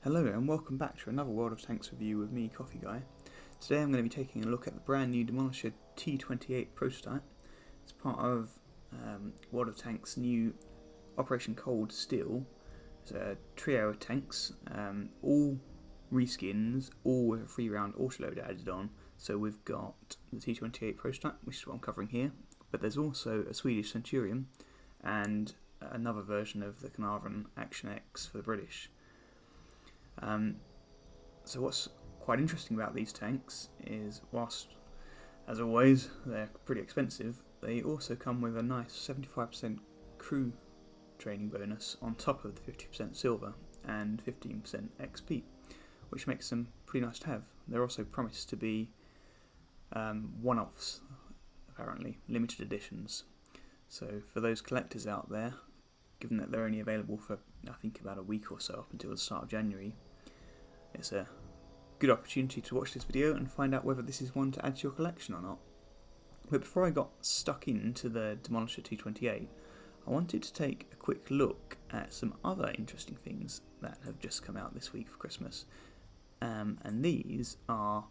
Hello and welcome back to another World of Tanks review with me, Coffee Guy. Today I'm going to be taking a look at the brand new Demolisher T28 prototype. It's part of World of Tanks' new Operation Cold Steel. It's a trio of tanks, all reskins, all with a 3-round autoloader added on. So we've got the T28 prototype, which is what I'm covering here, but there's also a Swedish Centurion and another version of the Carnarvon Action X for the British. So what's quite interesting about these tanks is, whilst, as always, they're pretty expensive, they also come with a nice 75% crew training bonus on top of the 50% silver and 15% XP, which makes them pretty nice to have. They're also promised to be one-offs, apparently, limited editions. So for those collectors out there, given that they're only available for, I think, about a week or so up until the start of January, it's a good opportunity to watch this video and find out whether this is one to add to your collection or not. But before I got stuck into the Demolisher T28, I wanted to take a quick look at some other interesting things that have just come out this week for Christmas. And these are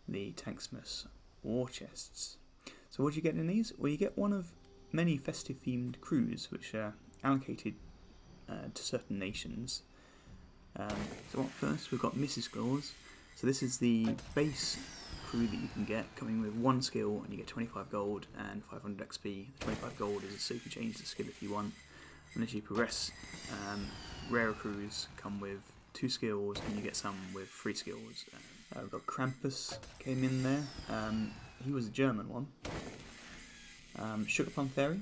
the xmas war chests. So what do you get in these? Well, you get one of many festive themed crews which are allocated to certain nations. So up first we've got Mrs. Claus. So this is the base crew that you can get, coming with 1 skill, and you get 25 gold and 500 XP. The 25 gold is so you can change the skill if you want. And as you progress, rarer crews come with 2 skills, and you get some with 3 skills. We've got Krampus came in there. He was a German one. Sugar Plum Fairy,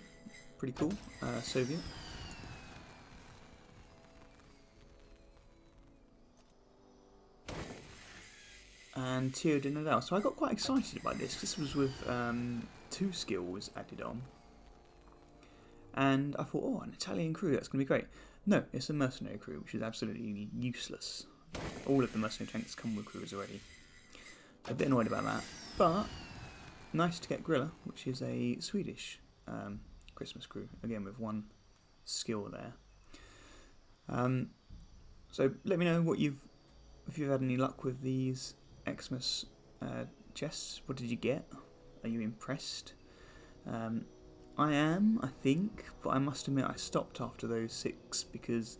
pretty cool, Soviet. And Tio de Nadal. So I got quite excited by this. This was with 2 skills added on. And I thought, oh, an Italian crew, that's going to be great. No, it's a mercenary crew, which is absolutely useless. All of the mercenary tanks come with crews already. A bit annoyed about that. But nice to get Grilla, which is a Swedish Christmas crew. Again, with 1 skill there. So let me know what if you've had any luck with these xmas chests. What did you get? Are you impressed? I am, I think, but I must admit I stopped after those 6 because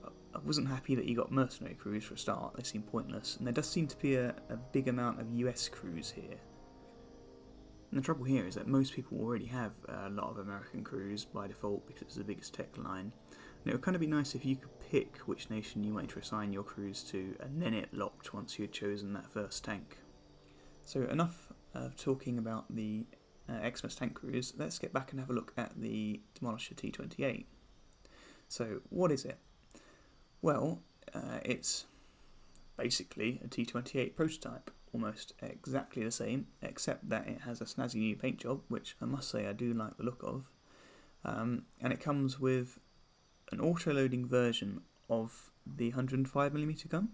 I wasn't happy that you got mercenary crews for a start. They seem pointless, and there does seem to be a big amount of US crews here. And the trouble here is that most people already have a lot of American crews by default because it's the biggest tech line. And it would kind of be nice if you could pick which nation you wanted to assign your crews to, and then it locked once you had chosen that first tank. So enough of talking about the xmas tank crews, let's get back and have a look at the Demolisher T28. So what is it? Well, it's basically a T28 prototype, almost exactly the same, except that it has a snazzy new paint job, which I must say I do like the look of, and it comes with an auto-loading version of the 105mm gun.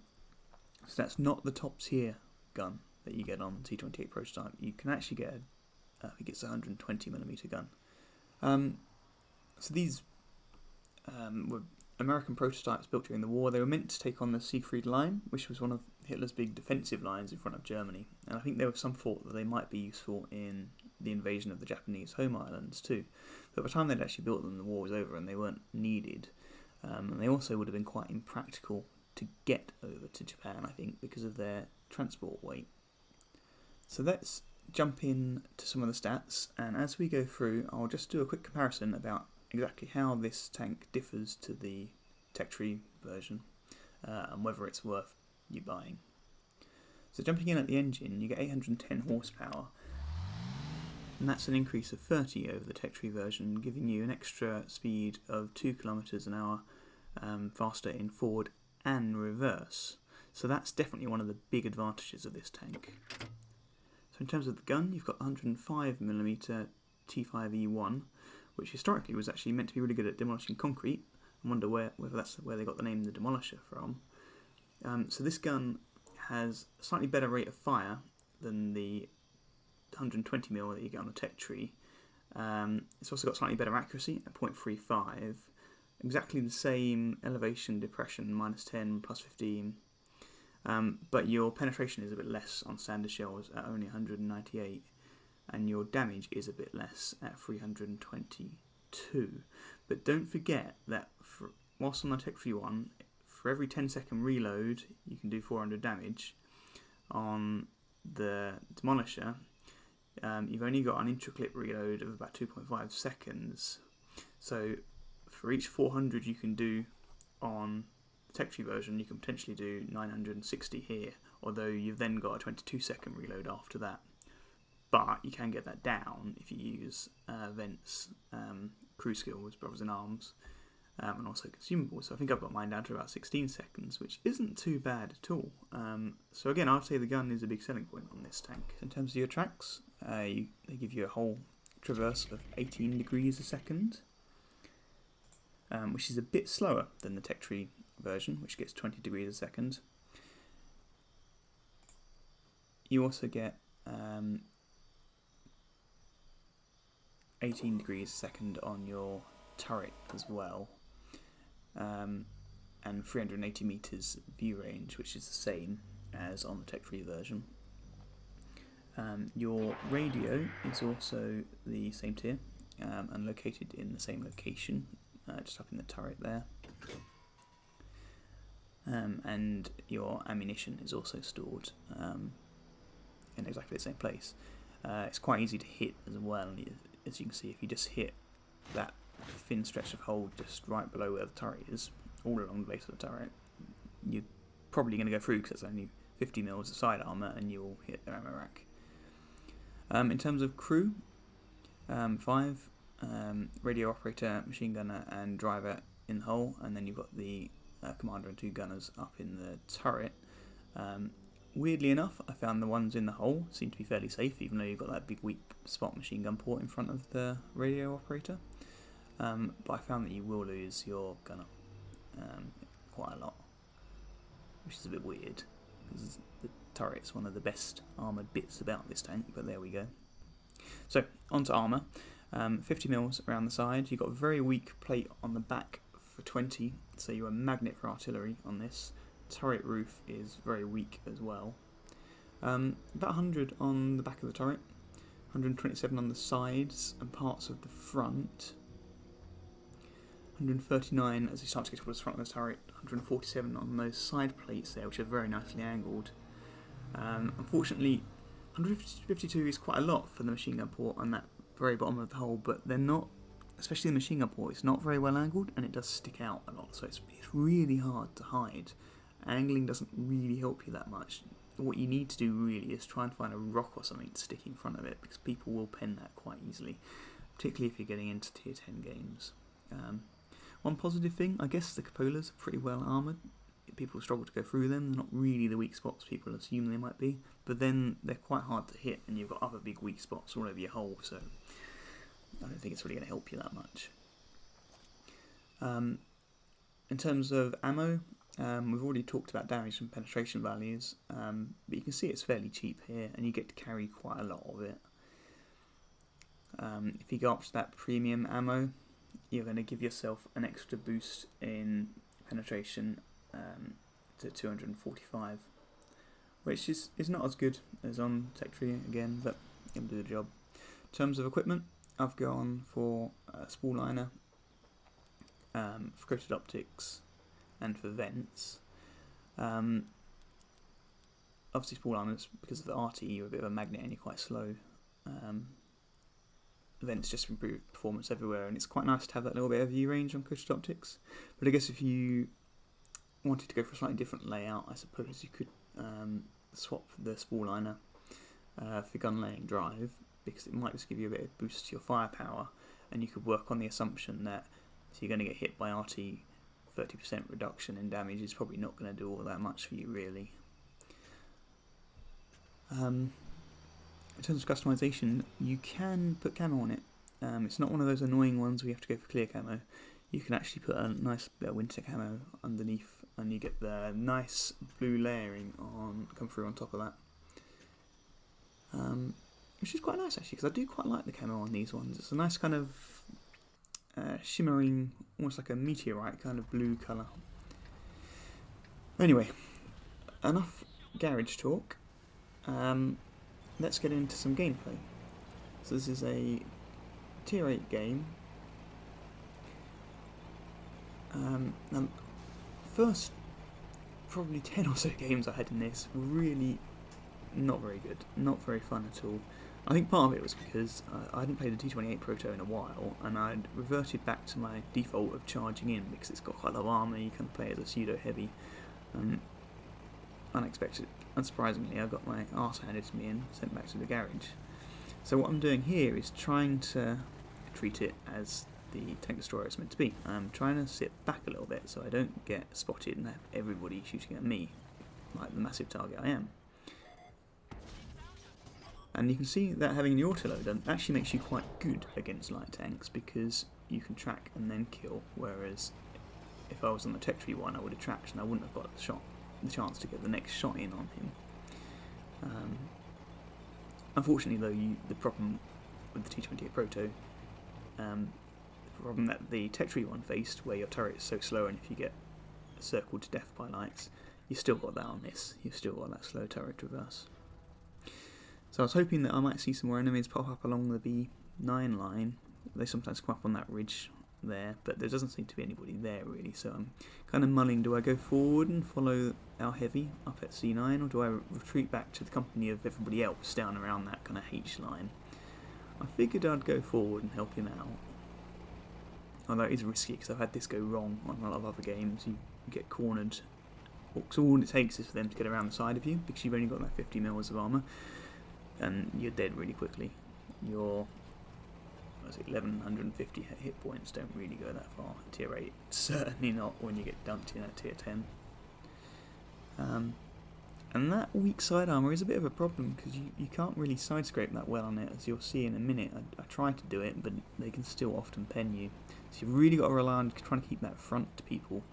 So that's not the top tier gun that you get on the T28 prototype. You can actually get I think it's a 120mm gun. So these were American prototypes built during the war. They were meant to take on the Siegfried Line, which was one of Hitler's big defensive lines in front of Germany. And I think there was some thought that they might be useful in the invasion of the Japanese home islands too. But by the time they'd actually built them, the war was over and they weren't needed. And they also would have been quite impractical to get over to Japan, I think, because of their transport weight. So let's jump in to some of the stats, and as we go through, I'll just do a quick comparison about exactly how this tank differs to the tech tree version, and whether it's worth you buying. So jumping in at the engine, you get 810 horsepower, and that's an increase of 30 over the tech tree version, giving you an extra speed of 2 km an hour faster in forward and reverse. So that's definitely one of the big advantages of this tank. So in terms of the gun, you've got the 105mm T5E1, which historically was actually meant to be really good at demolishing concrete. I wonder whether that's where they got the name the Demolisher from. So this gun has a slightly better rate of fire than the 120mm that you get on the tech tree. It's also got slightly better accuracy at 0.35, exactly the same elevation, depression, -10, +15, But your penetration is a bit less on standard shells at only 198, and your damage is a bit less at 322. But don't forget that whilst on the Tech Tree one, for every 10-second reload, you can do 400 damage. On the Demolisher, you've only got an intra-clip reload of about 2.5 seconds. So for each 400 you can do on the Tech Tree version, you can potentially do 960 here, although you've then got a 22-second reload after that. But you can get that down if you use Vents, Crew Skills, Brothers in Arms, and also Consumables. So I think I've got mine down to about 16 seconds, which isn't too bad at all. So again, I'd say the gun is a big selling point on this tank. In terms of your tracks, they give you a whole traverse of 18 degrees a second, which is a bit slower than the Tech Tree version, which gets 20 degrees a second. You also get 18 degrees a second on your turret as well, and 380 meters view range, which is the same as on the Tech Tree version. Your radio is also the same tier, and located in the same location, just up in the turret there. And your ammunition is also stored in exactly the same place. It's quite easy to hit as well, as you can see. If you just hit that thin stretch of hold just right below where the turret is, all along the base of the turret, you're probably going to go through because it's only 50 mils of side armour and you'll hit their ammo rack. In terms of crew, 5 radio operator, machine gunner and driver in the hull, and then you've got the commander and 2 gunners up in the turret. Weirdly enough, I found the ones in the hull seem to be fairly safe, even though you've got that big weak spot machine gun port in front of the radio operator. But I found that you will lose your gunner quite a lot, which is a bit weird, because the turret's one of the best armoured bits about this tank, but there we go. So, onto armour. 50 mils around the side. You've got a very weak plate on the back for 20, so you're a magnet for artillery on this. Turret roof is very weak as well. About 100 on the back of the turret, 127 on the sides and parts of the front, 139 as you start to get towards the front of the turret, 147 on those side plates there, which are very nicely angled. Unfortunately, 152 is quite a lot for the machine gun port on that very bottom of the hull, but they're not, especially the machine gun port, it's not very well angled and it does stick out a lot, so it's really hard to hide. Angling doesn't really help you that much. What you need to do really is try and find a rock or something to stick in front of it, because people will pen that quite easily, particularly if you're getting into tier 10 games. One positive thing, I guess the cupolas are pretty well armoured. People struggle to go through them. They're not really the weak spots people assume they might be, but then they're quite hard to hit and you've got other big weak spots all over your hull, so I don't think it's really going to help you that much. In terms of ammo, we've already talked about damage and penetration values, but you can see it's fairly cheap here and you get to carry quite a lot of it. If you go up to that premium ammo, you're going to give yourself an extra boost in penetration to 245, which is not as good as on Tech Tree again, but it'll do the job. In terms of equipment, I've gone for a spool liner, for coated optics, and for vents. Obviously spool liners, because of the RT, you're a bit of a magnet and you're quite slow. Vents just improve performance everywhere, and it's quite nice to have that little bit of view range on coated optics. But I guess if you wanted to go for a slightly different layout, I suppose you could swap the spool liner for gun laying drive, because it might just give you a bit of boost to your firepower, and you could work on the assumption that if you're going to get hit by RT, 30% reduction in damage is probably not going to do all that much for you, really. In terms of customization, you can put camo on it. It's not one of those annoying ones where you have to go for clear camo. You can actually put a nice bit of winter camo underneath, and you get the nice blue layering come through on top of that. Which is quite nice actually, because I do quite like the camo on these ones. It's a nice kind of shimmering, almost like a meteorite kind of blue colour. Anyway, enough garage talk. Let's get into some gameplay. So this is a tier 8 game. Now, first probably 10 or so games I had in this were really not very good, not very fun at all. I think part of it was because I hadn't played the T28 Proto in a while, and I'd reverted back to my default of charging in because it's got quite a lot of armour. You can play as a pseudo heavy. Unsurprisingly, I got my arse handed to me and sent back to the garage. So what I'm doing here is trying to treat it as the tank destroyer it's meant to be. I'm trying to sit back a little bit so I don't get spotted and have everybody shooting at me like the massive target I am. And you can see that having the autoloader actually makes you quite good against light tanks because you can track and then kill, whereas if I was on the tech tree one I would have tracked and I wouldn't have got the chance to get the next shot in on him. Unfortunately though, the problem with the T28 Proto, the problem that the tech tree one faced, where your turret is so slow and if you get circled to death by lights, you still got that on this. You've still got that slow turret reverse. So I was hoping that I might see some more enemies pop up along the B9 line. They sometimes come up on that ridge there, but there doesn't seem to be anybody there really, so I'm kind of mulling, do I go forward and follow our heavy up at C9, or do I retreat back to the company of everybody else down around that kind of H line? I figured I'd go forward and help him out, although it is risky because I've had this go wrong on a lot of other games. You get cornered, so all it takes is for them to get around the side of you because you've only got like 50 mils of armour and you're dead really quickly. Your 1150 hit points don't really go that far. Tier 8, certainly not when you get dunked in at tier 10. And that weak side armour is a bit of a problem because you can't really side scrape that well on it, as you'll see in a minute. I try to do it, but they can still often pen you. So you've really got to rely on trying to keep that front to people.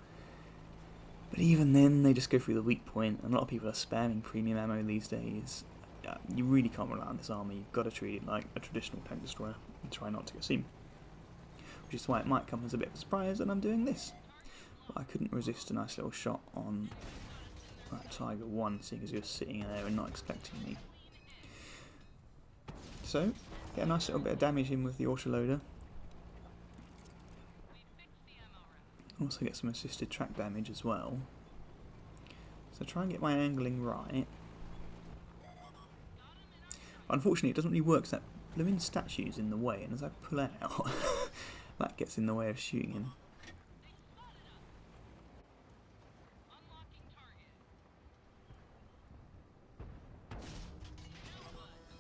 But even then, they just go through the weak point, and a lot of people are spamming premium ammo these days. You really can't rely on this armour. You've got to treat it like a traditional tank destroyer and try not to get seen. Which is why it might come as a bit of a surprise that I'm doing this. But I couldn't resist a nice little shot on that Tiger 1, seeing as he was sitting there and not expecting me. So, get a nice little bit of damage in with the autoloader. Also get some assisted track damage as well. So try and get my angling right. But unfortunately it doesn't really work, that blooming statue's in the way, and as I pull out, that gets in the way of shooting him.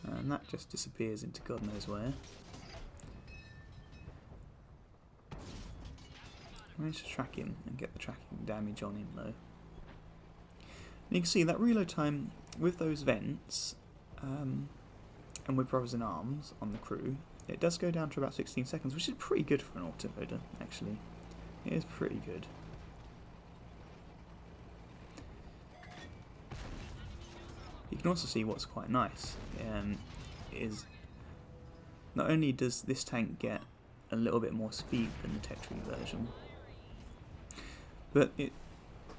And that just disappears into God knows where. I managed to track him and get the tracking damage on him though. And you can see that reload time with those vents and with Brothers in Arms on the crew, it does go down to about 16 seconds, which is pretty good for an autoloader actually. It is pretty good. You can also see what's quite nice is not only does this tank get a little bit more speed than the tech tree version, but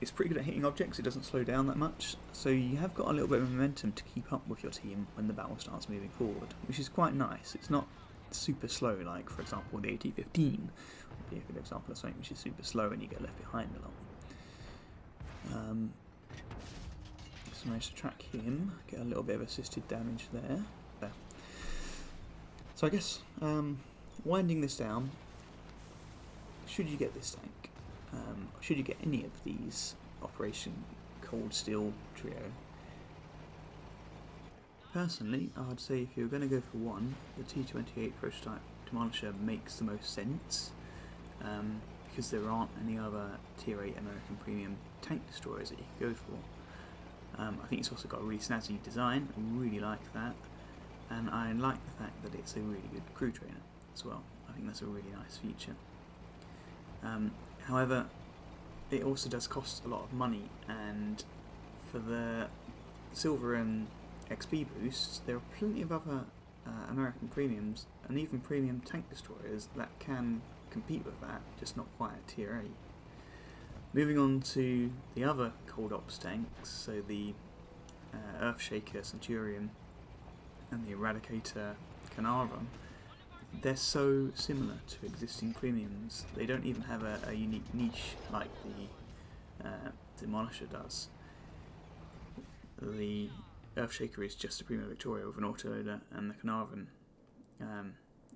it's pretty good at hitting objects. It doesn't slow down that much, so you have got a little bit of momentum to keep up with your team when the battle starts moving forward, which is quite nice. It's not super slow like, for example, the AT-15 would be a good example of something which is super slow and you get left behind a lot. So I managed to track him, get a little bit of assisted damage there. So I guess, winding this down, should you get this tank, should you get any of these Operation Cold Steel trio, personally I would say if you're going to go for one, the T28 prototype Demolisher makes the most sense, because there aren't any other tier 8 American premium tank destroyers that you can go for. I think it's also got a really snazzy design. I really like that, and I like the fact that it's a really good crew trainer as well. I think that's a really nice feature. However, it also does cost a lot of money, and for the silver and XP boosts, there are plenty of other American premiums and even premium tank destroyers that can compete with that, just not quite at tier 8. Moving on to the other Cold Ops tanks, so the Earthshaker Centurion and the Eradicator Carnarvon, they're so similar to existing premiums. They don't even have a unique niche like the Demolisher does. The Earthshaker is just a Primo Victoria with an autoloader, and the Carnarvon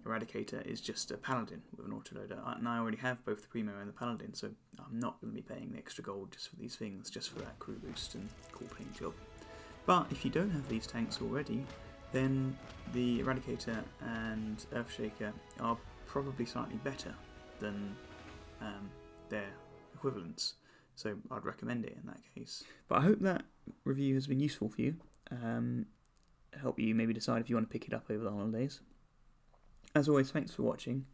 Eradicator is just a Paladin with an autoloader. And I already have both the Primo and the Paladin, so I'm not going to be paying the extra gold just for these things, just for that crew boost and cool paint job. But if you don't have these tanks already, then the Eradicator and Earthshaker are probably slightly better than their equivalents, so I'd recommend it in that case. But I hope that review has been useful for you, help you maybe decide if you want to pick it up over the holidays. As always, thanks for watching.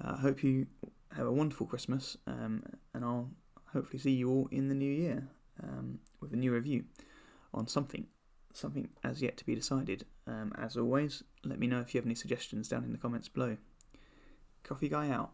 I hope you have a wonderful Christmas, and I'll hopefully see you all in the new year with a new review on something as yet to be decided. As always, let me know if you have any suggestions down in the comments below. Coffee Guy out.